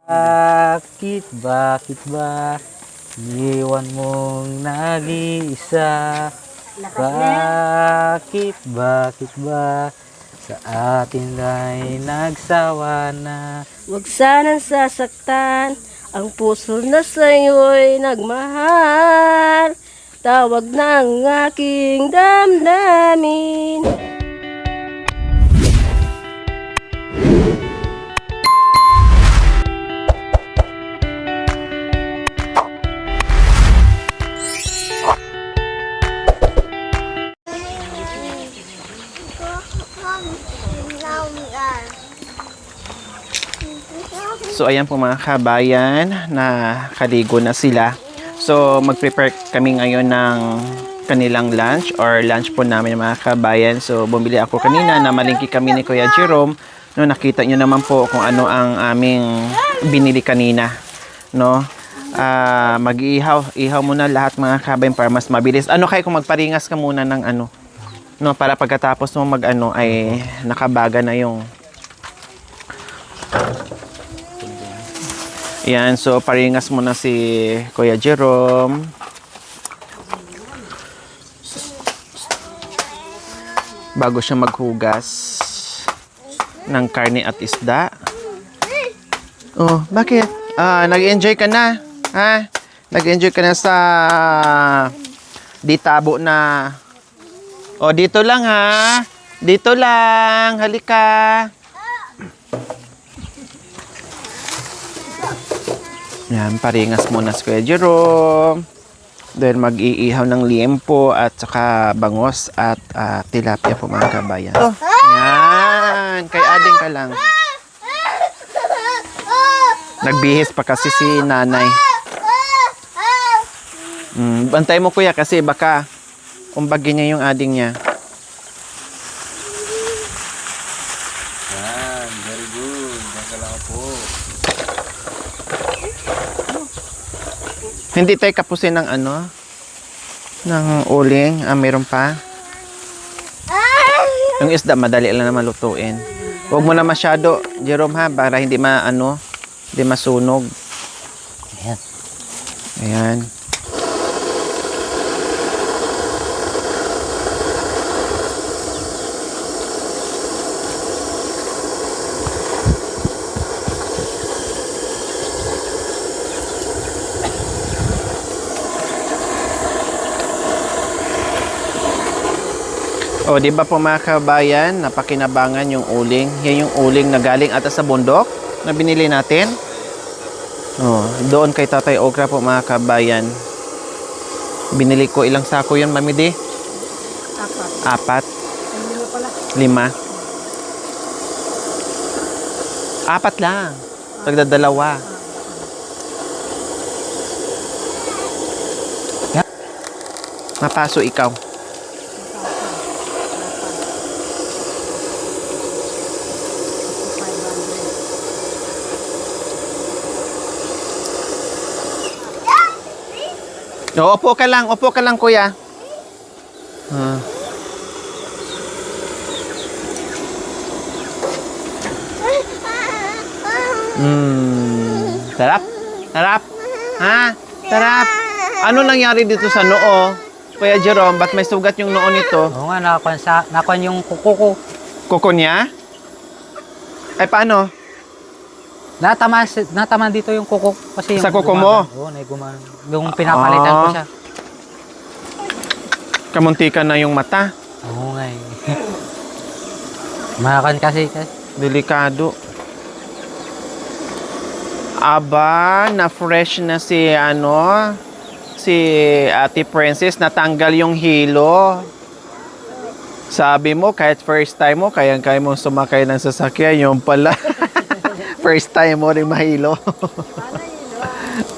Bakit ba iwan mong nag-iisa? Bakit ba sa atin ay nagsawa na? Huwag sanang sasaktan ang puso na sa'yo'y nagmahal. Tawag ng aking damdamin. So ayan po mga kabayan, nakaligo na sila. So mag-prepare kami ngayon ng kanilang lunch or lunch po namin mga kabayan. So bumili ako kanina na malingki kami ni Kuya Jerome. No, nakita nyo naman po kung ano ang aming binili kanina. No? Mag-ihaw muna lahat mga kabayan para mas mabilis. Ano kayo kung magparingas ka muna ng ano? No, para pagkatapos mo mag-ano ay nakabaga na yung yan, so paringas muna si Kuya Jerome. Bago siya maghugas ng karne at isda. Oh, bakit? Nag-enjoy ka na? Ha? Nag-enjoy ka na sa ditabo na. Oh, dito lang ha. Dito lang. Halika. Yan, paringas muna si Kuya Jerome. Dahil mag-iihaw ng liempo at saka bangos at tilapia po mga kabayan. Oh, yan, kay ading ka lang. Nagbihis pa kasi si nanay. Bantay mo kuya kasi baka umbagin niya yung ading niya. Yan, very good. Magkala po. Hindi tayo kapusin ng ano? Ng uling. Mayroon pa. Yung isda, madali lang naman lutuin. Huwag mo na masyado, Jerome ha, para hindi hindi masunog. Ayan. Ayan. O, di ba po mga kabayan, napakinabangan yung uling. Yan yung uling na galing ata sa bundok na binili natin. O, doon kay Tatay Okra po mga kabayan. Binili ko ilang sako yun, Mami Di? Apat. 5. Apat lang. Tagdadalawa. Mapaso ikaw. No, upo ka lang kuya. Sarap? Sarap? Ha? Sarap? Ano nangyari dito sa noo? Kuya Jerome, ba't may sugat yung noo nito? Oo nga, nakakuan yung kuko ko. Kuko niya? Ay, paano? Nataman dito yung kuko. Kasi yung Sa kuko mo? Oo, yung pinapalitan ko siya. Kamuntikan na yung mata. Oo nga eh. Makan kasi. Delikado. Aba, na-fresh na si Ate Princess, natanggal yung hilo. Sabi mo, kahit first time mo, kaya mo sumakay ng sasakyan, yung pala. First time mo rin mahilo.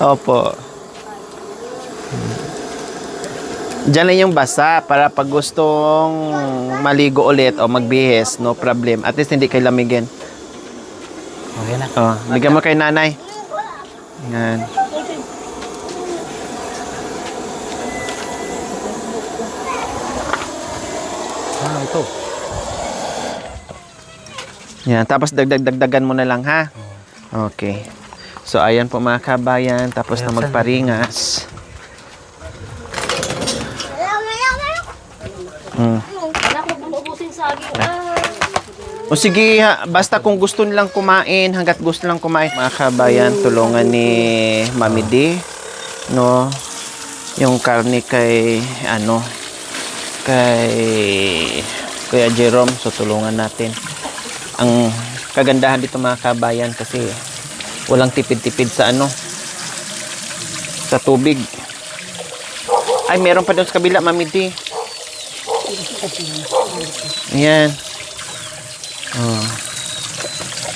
Opo. Diyan lang yung basa para pag gustong maligo ulit o magbihis, no problem. At least hindi kayo lamigin. Okay na. Oh, bigyan mo kay nanay. Yan. Ito. Yan, tapos dagdagan mo na lang ha. Okay. So, ayan po mga kabayan. Tapos na magparingas. Wala ko bumubusin saging. O sige, basta kung gusto nilang kumain, hanggat gusto nilang kumain. Mga kabayan, tulungan ni Mami D, no? Yung karne kay, kay Kuya Jerome. So, tulungan natin. Ang kagandahan dito mga kabayan kasi walang tipid-tipid sa sa tubig. Ay, meron pa doon sa kabila, Mami D. Ayan. Oh.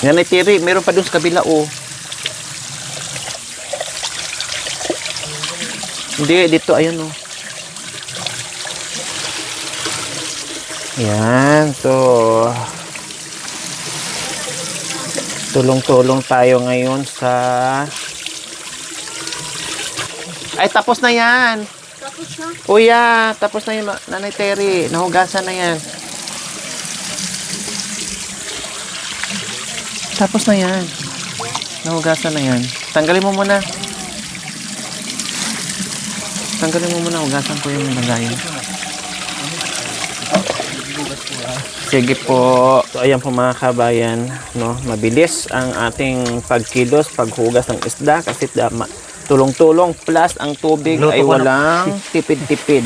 Yan ay tiri, meron pa doon sa kabila, oh. Hindi, dito, ayun, oh. Yan, so tulong-tulong tayo ngayon sa... Ay, tapos na yan. Tapos na. Uya, tapos na yung Nanay Terry. Nahugasan na yan. Tapos na yan. Nahugasan na yan. Tanggalin mo muna. Tanggalin mo muna. Hugasan ko yung lagayin. Sige po. So, ayan po mga kabayan. No? Mabilis ang ating pagkilos, paghugas ng isda kasi tulong-tulong plus ang tubig Luto ay ko na. walang tipid-tipid.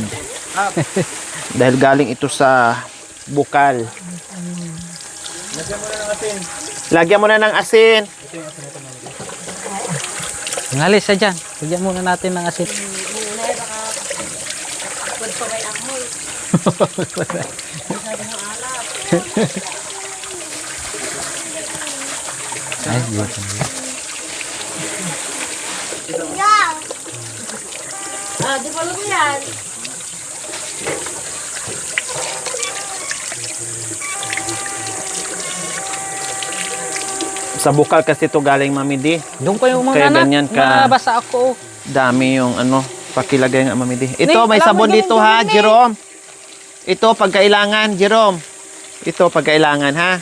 Dahil galing ito sa bukal. Lagyan mo na ng asin. Ngalis siya dyan. Bigyan muna natin ng asin. Ay, dito. Di ba mo yan? Sa bukal kasi ito galing, Mami D. Doon pa yung mga Kaya anak. ganyan ka. Nabasa ako. Dami yung pakilagay nga, Mami D. Ito, Ning, may alam mo sabon din, dito ha, Ning. Jerome. Ito, pagkailangan, Jerome. Ito, pagkailangan ha.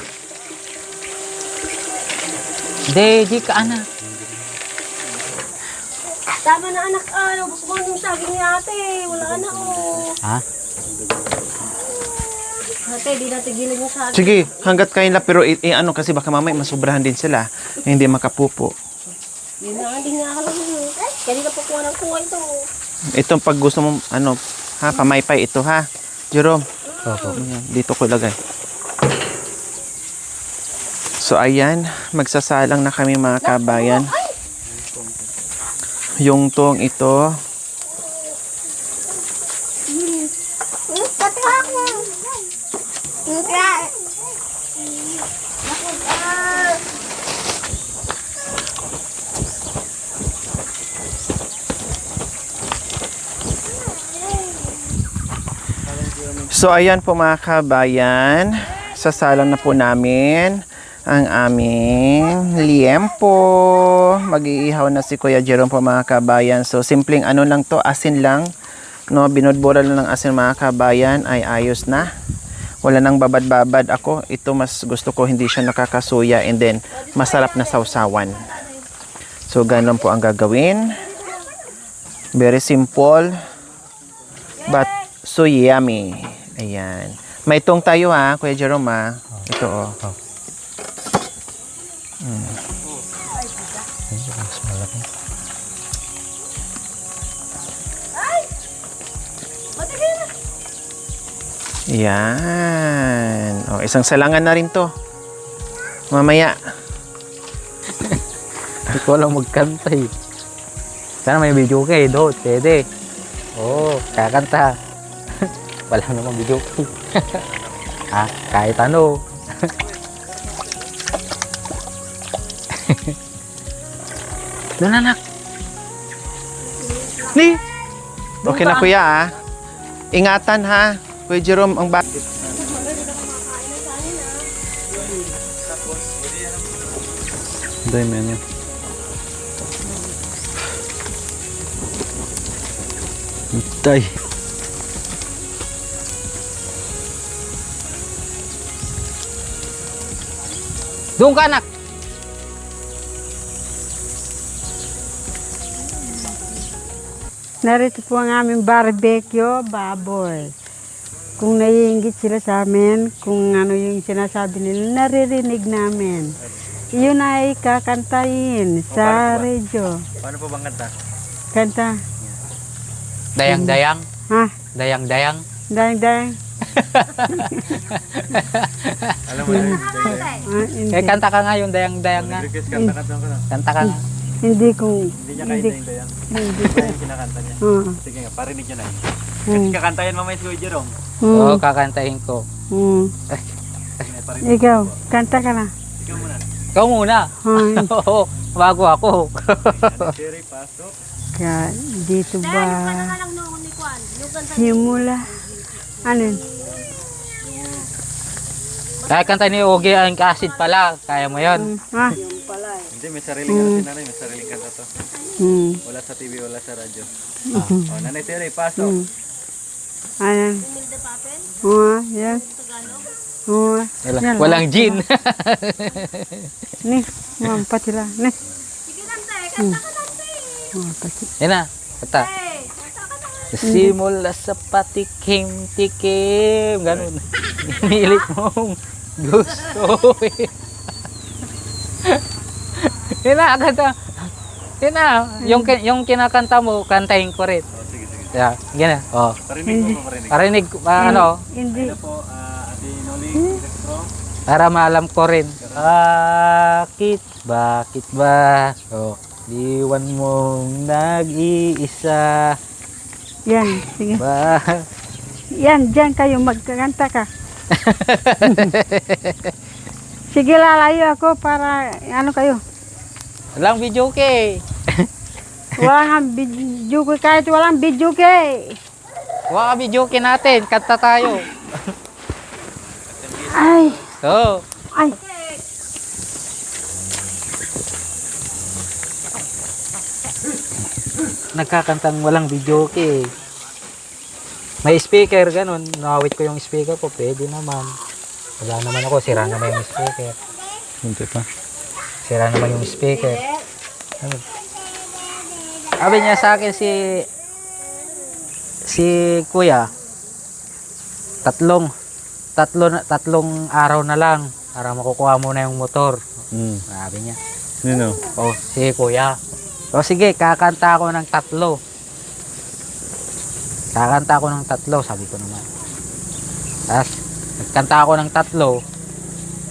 Deji ka, anak. Tama na anak, ubos mo yung saging ni ate. Wala na, oh. Ha? Ate, di natin giling yung saging. Sige, hanggat kain lang. Pero kasi baka mamay masubrahan din sila. Hindi makapupo. Yun na, hindi nga alam yun. Kanina po kuha ng kuha ito. Ito, pag gusto mo, pamaypay ito ha. Jerome, Opo. ayan, dito ko ilagay. So, ayan, magsasalang na kami mga kabayan. Yung tong ito, so, ayan po mga kabayan, sasalang na po namin ang aming liempo. Mag-iihaw na si Kuya Jerome po mga kabayan. So, simpleng lang to, asin lang. No, binudbura lang ng asin mga kabayan ay ayos na. Wala nang babad-babad ako. Ito mas gusto ko hindi siya nakakasuya and then masarap na sausawan. So, ganun po ang gagawin. Very simple but so yummy. Ayan. May itong tayo ha, Kuya Jerome ha. Ito oh. Mas malaki. Yan. O, isang salangan na rin to. Mamaya. Hindi ko alam magkanta eh. Sana may video ka eh, do. Pwede. Oo, kakanta. Wala namang video. Ha? Kahit ano. Doon anak. Ni. Okay na kuya ha. Ingatan ha. Kuya Jerome, ang bakit. Doy menu. Tay. Doon ka anak. Narito po ang aming barbecue, baboy. Kung naiingit sila sa amin, kung ano yung sinasabi nila, naririnig namin. Yun ay kakantayin sa radyo. Paano po bang kanta? Kanta. Dayang-dayang. Ha? Dayang-dayang. Dayang-dayang. Alam mo na. Hindi. Eh, kanta ka nga yung dayang-dayang nga. Kanta-kanta ko na. Kanta ka nga. Hindi ko. Hindi niya kaya dayang-dayang. Hindi ko. Kaya yung kinakanta niya. Sige nga, parinig niyo na eh. Kasi kakantayan mamaya si Kuya Jerome. Oo, kakantahin ko. Ikaw, kanta ka na. Ikaw muna. Ikaw muna. Oo, bago ako. Cherry, pasok. Dito Kaya ba? yung kanta lang noon ni Kwan. Yung kanta Himula. Ano yun? Kaya kanta ni Ogie ang acid pala. Kaya mo yun. Ha? Hindi, may sariling ano si nanay, may sariling kanta to. Wala sa TV, wala sa radyo. Oh, nanay Tere, pasok. Ayan. Humilde Papel. Oo, yan. Tagalog. Oo. Yan. Walang gin. Ni, pati lang. Ni. Sige kanta eh. Kanta ka lang eh. Pati. Yan na. Kanta. Eh, kanta ka na. Simula sa patikim-tikim. Ganun. Inilit mong gusto. Yan na, kanta. Yan na. Yung kinakanta mo, kantahin ko rin. Oh, sige, sige. Yeah, ganyan. Oh. Parinig mo po, parinig. Parinig, ano, Hindi. Ano po, Ate Noli, Electro. para maalam ko rin. Bakit ba? Oh, diwan mong nag-iisa. Yan, sige. Ba? Yan, dyan kayo, magkakanta ka. Sige, lalayo ako para, ano kayo. Walang video ke. Walang video ko, kahit walang video ke. Wala video ke natin. Kanta tayo. Ay, Oh. ay. Nagkakantang walang video ke. May speaker, ganun. Nakawit ko yung speaker ko. Pwede naman. Wala naman ako. Sira naman yung speaker. Hindi pa. Sira naman yung speaker. Ano? Sabi niya sa akin si Kuya, tatlong araw na lang para makukuha mo na yung motor. Sabi niya. Sino? Oh, si Kuya. O sige, kakanta ako ng 3. Kakanta ako ng 3, sabi ko naman. Tapos, nagkanta ako ng 3.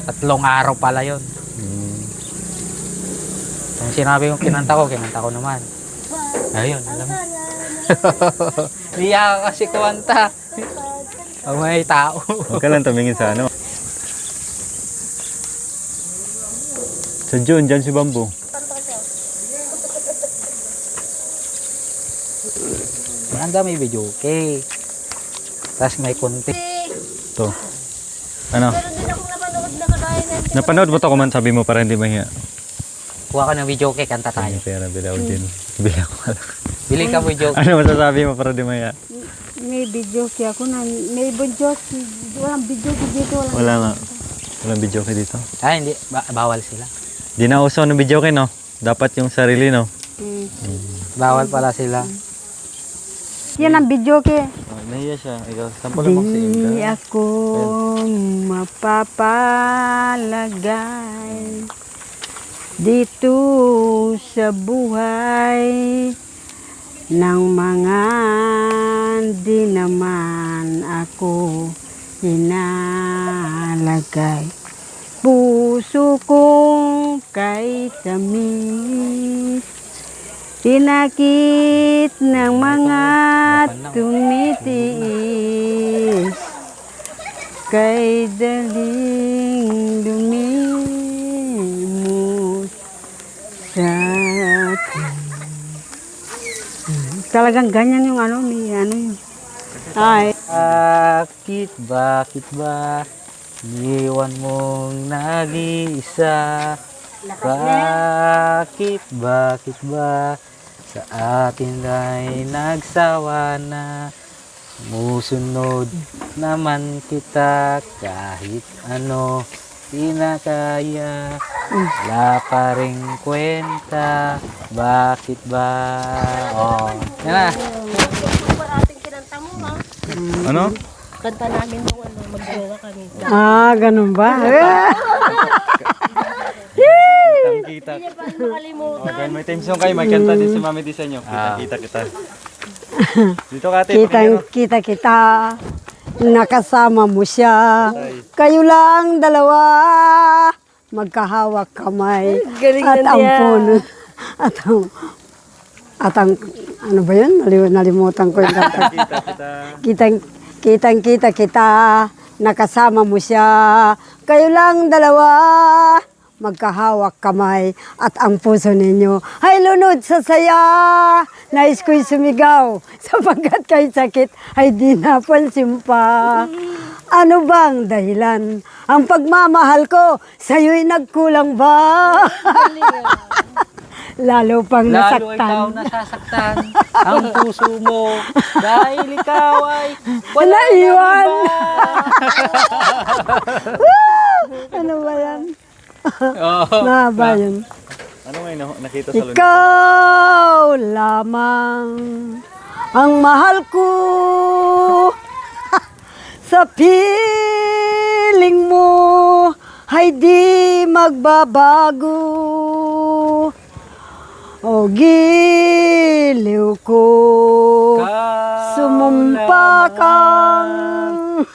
3 araw pala yun. Kung sinabi kong kinanta ko naman. Ayun, alam mo. Niya ka kasi kumanta. Pag may tao. Huwag ka lang tumingin sa ano. Sa June, dyan si Bamboo. Ang dami video, okay. Tapos may konti. To. Ano? Meron din akong napanood na kagaya na Napanood mo to kuman, sabi mo para hindi mahiya. Kuha ka ng video, okay, kanta tayo. Ay, pera, bila ko din. Bila ko pala. Bili ka video. Ano masasabi mo para hindi mahiya? May video kaya ako na, may video, walang video dito, walang. Wala nga. Walang video kayo dito. Ah, hindi. Bawal sila. Di na uso ng video kayo, no? Dapat yung sarili, no? Bawal pala sila. Yan ang video kaya. Oh, nahiya siya. Ikaw, sample mo sa Di ako mapapalagay dito sa buhay ng mga di naman ako inalagay. Puso kong kay tamis, pinakit ng mga tumitiis, kay daling lumimos sa atin. Talagang ganyan yung ano, may ano yun. Ay, Bakit ba iwan mong nag-iisa? Bakit ba sa atin ay nagsawa na? Musunod naman kita kahit ano di na kaya. Wala pa ring kwenta. Bakit ba? Oh, yan na. Ano? Kanta namin nung mag-jowa kami. Ah, ganun ba? Kita. Hindi niya pa makalimutan. Okay, may team song kayo. May kanta din si Mami Di sa inyo. Kita kita. Dito ka, ate. Kita kita, nakasama mo siya. Kayo lang dalawa, magkahawak kamay. Galing At na ang niya. puno. Ano ba yun? Nalimutan ko yung kanta. Kitang kita, nakasama mo siya. Kayo lang dalawa, magkahawak kamay at ang puso ninyo ay lunod sa saya. Nais ko'y sumigaw sapagkat kay sakit ay di napansin pa. Ano bang dahilan? Ang pagmamahal ko sa'yo'y nagkulang ba? Lalo pang Lalo ikaw nasaktan. nasasaktan ang puso mo dahil ikaw ay wala Naiwan. nang iba. Ano ba yan? Oo. Mahaba yun. Ano may nakita sa lunes? Ikaw lamang ang mahal ko. Sa piling mo ay di magbabago. O giliw ko, sumumpa kang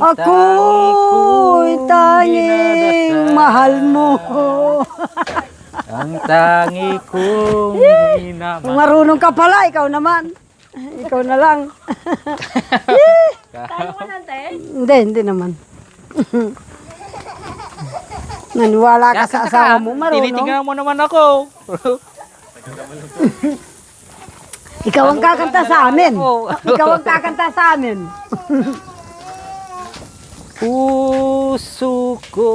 ako'y tanging mahal mo. Ang tangi kong hinamang. Kung marunong ka pala, ikaw naman. Ikaw na lang. Talo ka lang, te? Hindi naman. Naniwala ka sa asawa mo, marunong. Tinitingnan mo naman ako. Ikaw ang kakanta sa amin. Ikaw ang kakanta sa amin. Puso ko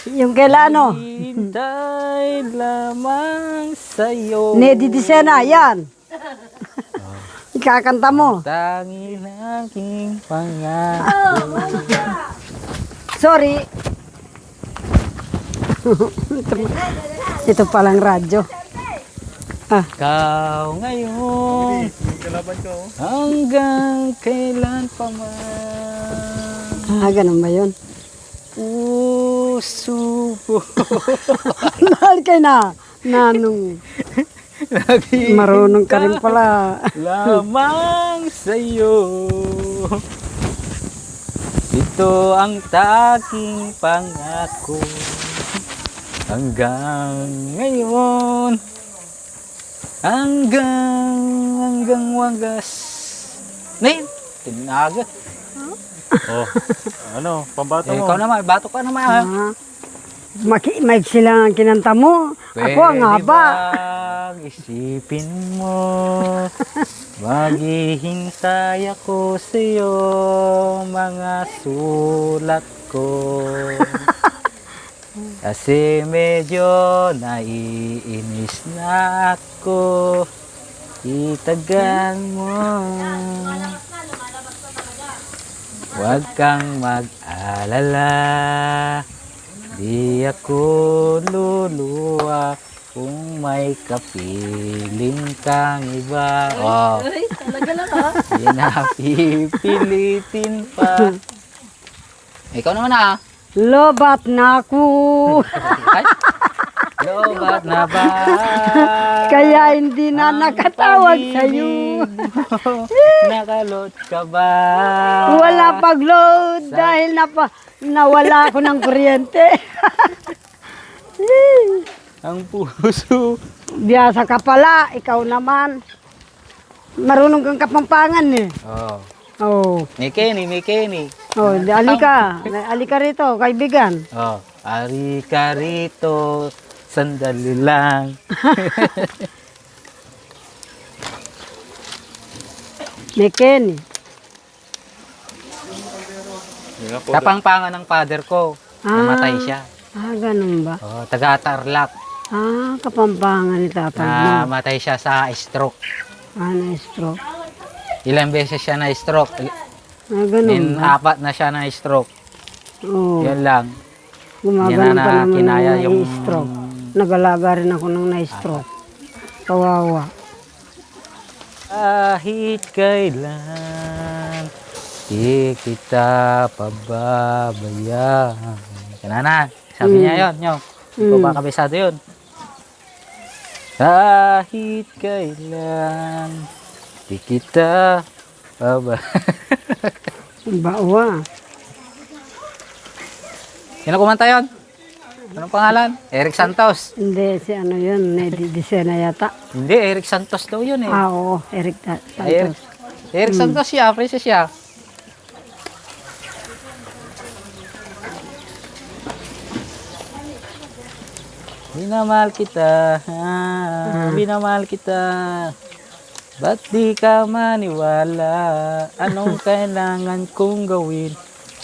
Yung kailan ano? hintay lamang sa'yo. Nedi Disena, yan. Kakanta mo. Tangi ng aking pangako. Sorry. Ito palang radyo. Ikaw ngayon hanggang kailan pa man. Ganun ba yun? Puso ko Mahal kayo na. Nanong. Marunong ka rin pala. lamang sa'yo. Ito ang taking pangako hanggang ngayon, hanggang wagas. Nay, tinaga. Oh. Ano? Pambato mo. Ikaw naman, bato ka naman. Ha? Maiksi lang ang kinanta mo. Ako ang haba. bang isipin mo, maghihintay ako sa'yo, mga sulat ko. Kasi medyo naiinis na ako, itagan mo. Huwag kang mag-alala, di ako luluwa kung may kapiling kang iba. Oh, Ay, talaga lang ha. di na pipilitin pa. Ikaw naman ah. Lobat na ako. Ay, lobat na ba? Kaya hindi na nakatawag sa'yo. Nakalot ka ba? Wala pag-load dahil nawala ako ng kuryente. Ang puso. Biyasa ka pala, ikaw naman. Marunong kang Kapampangan eh. Oh, Oh, may Kenny. oh, alika rito, kaibigan. Oh, ari ka rito, sandali lang. May Kenny. Kapangpangan ng father ko. Namatay siya. Ganun ba? Oh, taga-Tarlac. Kapampangan ni tatay mo. Namatay siya sa stroke. Na-stroke. Ilang beses siya na-stroke. Ganun ba? 4 na siya na-stroke. Oo. Yun lang. Gumaganon na pa naman kinaya ng yung- stroke. Nag-alaga rin ako ng na-stroke. Kawawa. Kahit kailan di kita pababayaan. Kanana, sabi niya yun, nyo. Hindi ko ba kabisado yun? Kahit kailan di kita pababayaan. Bawa. Sino kumanta yun? Anong pangalan? Eric Santos. Hindi, si ano yun, Nedy Dicena yata. Hindi, Eric Santos daw yun eh. Oo, Eric Eric, Santos. Eric Santos siya, princess siya. Minamahal kita, minamahal kita. Ba't di ka maniwala? Anong kailangan kong gawin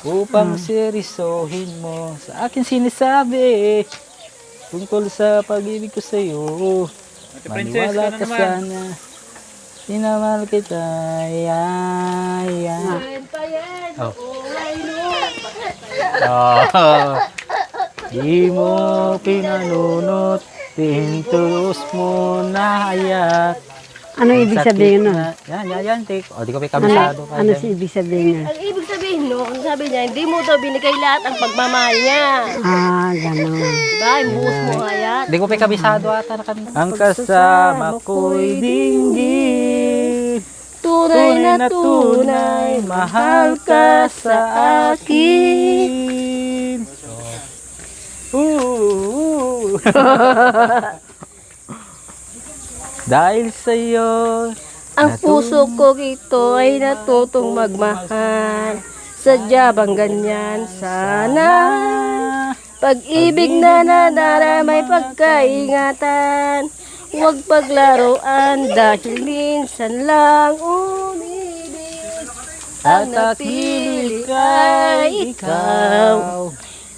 upang seryosohin mo? Sa akin sinasabi tungkol sa pag-ibig ko sa'yo. Maniwala ka sana. Minamahal kita. Oh. Oh. Di mo pinanunot, tintulos mo na hayat. Ano ibig sabihin nun? Yan, take. O, di ko may kabisado ka Ano dyan. si ibig sabihin nun? Ang ibig sabihin nun, sabi niya, hindi mo daw binigay lahat ang pagmamahal niya. Gano'n. Diba? Ibuhos mo nga yan. Di ko may kabisado ata na kanta. Ang kasama ko'y dinggin, Tunay na tunay, mahal ka sa akin. Dahil sa'yo, ang puso ko ito ay natutong magmahal. Sadya bang ganyan sana? Pag-ibig na nadaramay pagkaingatan. Huwag paglaruan dahil minsan lang umibig. at natili kay ikaw.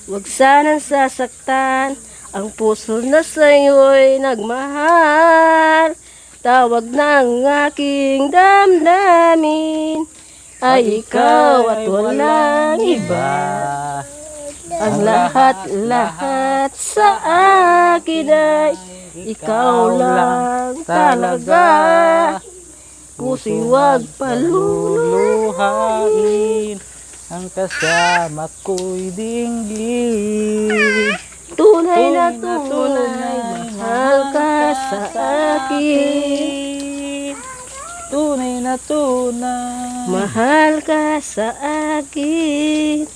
Huwag sanang sasaktan ang puso na sa'yo'y nagmahal. Tawag ng aking damdamin ay ikaw at walang iba. Ang lahat-lahat sa akin ay ikaw lang talaga. Puso'y huwag paluluhain, ang kasama ko'y dinggin. tunay na tunay, mahal ka sa akin. Tunay na tunay. Mahal ka sa akin.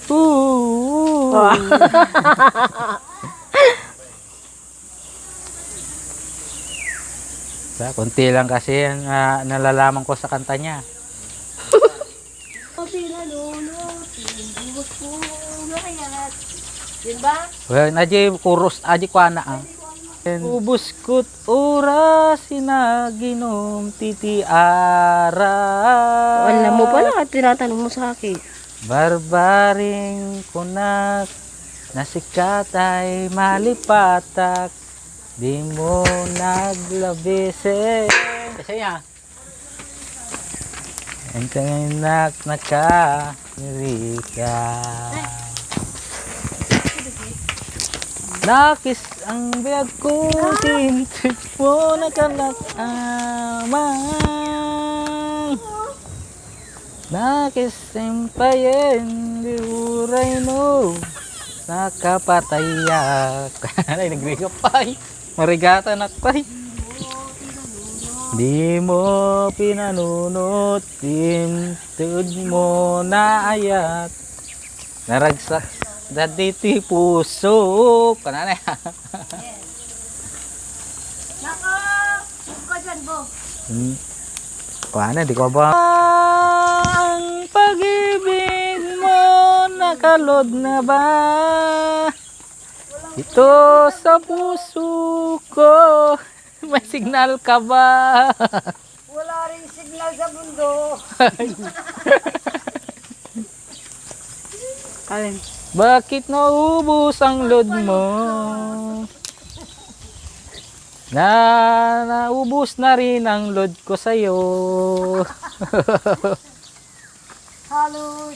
Kunti lang kasi ang nalalaman ko sa kanta niya. Yun ba? Well, naji kuros aji ko ana ang. Ubus ko't oras sinaginom titiara. Alam mo pala at tinatanong mo sa akin. Barbaring kunak nasikat ay malipatak. Di mo naglabise. Kasi niya. Enteng nak naka nirika. Nakis ang biyag ko, tintik mo nakalakamang. Nakis sempayen, diuray no, nakapatayak. Ay, nagrigapay, marigata nakpay. Di mo pinanunot, tintud mo na ayat. Naragsak dati ti puso. Kanana ya. Nako! Ko dyan, Bo. Kuana, di ko ba? Ang pag-ibig mo nakalod na ba? Ito sa puso ko. May signal ka ba? Wala rin signal sa mundo. Alin? Bakit naubos ang load mo? Naubos na rin ang load ko sa'yo. Halos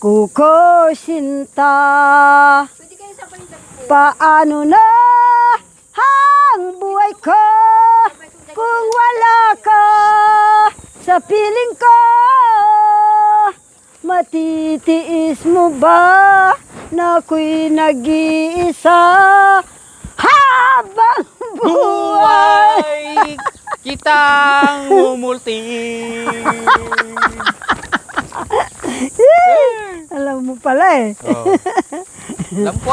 Kuko sinta. Paano na ang buhay ko kung wala ka sa piling ko? Matitiis mo ba na ako'y nag-iisa habang buhay? Kitang mumulti. Alam mo pala eh. Oh. Alam ko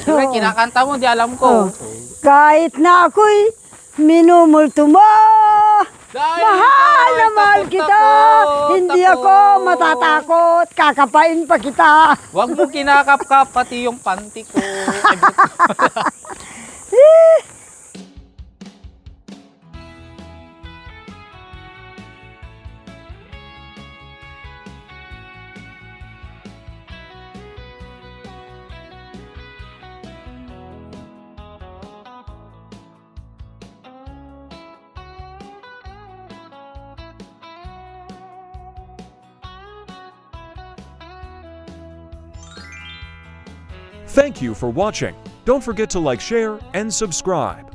Siyempre, kinakanta mo, di alam ko. Kahit na ako'y minumulto mo, Dahil mahal na ikaw, mahal takot kita. Hindi ako matatakot. Kakapain pa kita. Huwag mo kinakap-kap pati yung panty ko. Thank you for watching. Don't forget to like, share, and subscribe.